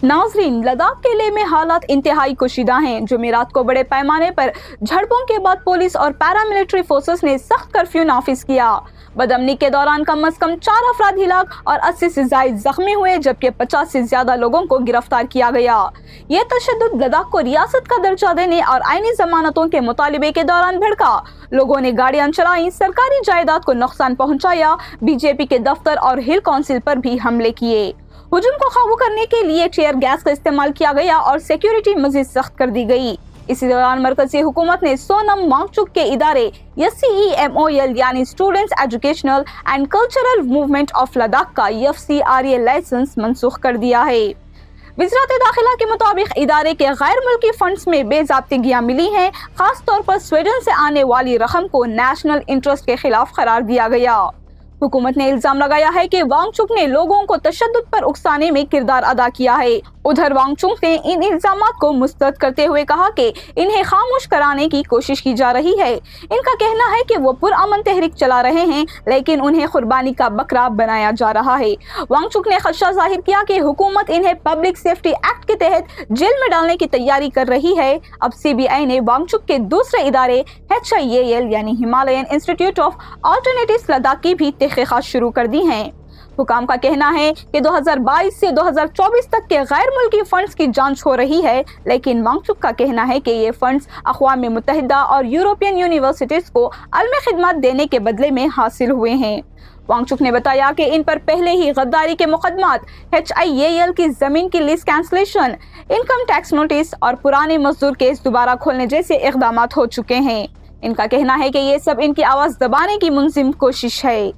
नाजरीन, लद्दाख किले में हालात इंतहाई कशीदा हैं। जुमेरात को बड़े पैमाने पर झड़पों के बाद पुलिस और पैरामिलिट्री फोर्सेस ने सख्त कर्फ्यू नाफिज किया। बदअमनी के दौरान कम अज कम 4 अफराद हिलाक और 80 से जायद जख्मी हुए, जबकि 50 से ज्यादा लोगों को गिरफ्तार किया गया। ये तशद्दुद लद्दाख को रियासत का दर्जा देने और आईनी जमानतों के मुतालिबे के दौरान भड़का। लोगों ने गाड़ियां चलाई, सरकारी जायदाद को नुकसान पहुंचाया, बीजेपी के दफ्तर और हिल काउंसिल पर भी हमले किए। हुजूम को काबू करने के लिए टीयर गैस का इस्तेमाल किया गया और सिक्योरिटी मजीद सख्त कर दी गई। इसी दौरान मरकजी हुकूमत ने सोनम वांगचुक के इदारे SCEMOL यानी students educational and cultural movement of Ladakh का FCRA लाइसेंस मनसूख कर दिया है। वज़ारत दाखिला के मुताबिक इदारे के गैर मुल्की फंड्स में बेज़ाब्तिगियां मिली हैं। खास तौर पर स्वीडन से आने वाली रकम को नेशनल इंटरेस्ट के खिलाफ करार दिया गया। हुकूमत ने इल्जाम लगाया है कि वांगचुक ने लोगों को तशद्दुद पर उकसाने में किरदार अदा किया है। उधर वांगचुक ने इन इल्जामात को मुस्तरद करते हुए कहा कि इन्हें खामोश कराने की कोशिश की जा रही है। इनका कहना है कि वो पुरअमन तहरीक चला रहे हैं, लेकिन उन्हें कुर्बानी का बकरा बनाया जा रहा है। वांगचुक ने खदशा जाहिर किया कि हुकूमत इन्हें पब्लिक सेफ्टी एक्ट के तहत जेल में डालने की तैयारी कर रही है। अब CBI ने वांगचुक के दूसरे इदारे HIAL यानी Himalayan institute of alternatives Ladakh की भी तहकीकात शुरू कर दी हैं। हुकाम का कहना है कि 2022 से 2024 तक के गैर मुल्की फंड्स की जांच हो रही है, लेकिन वांगचुक का कहना है कि ये फंड्स अक़वाम मुत्तहिदा और यूरोपियन यूनिवर्सिटीज को अलमी खिदमत देने के बदले में हासिल हुए हैं। वांगचुक ने बताया कि इन पर पहले ही गद्दारी के मुकदमात, HIAL की जमीन की lease cancellation, income tax notice और पुराने मजदूर केस दोबारा खोलने जैसे इक़दामात हो चुके हैं। इनका कहना है कि ये सब इनकी आवाज़ दबाने की मुनज़िम कोशिश है।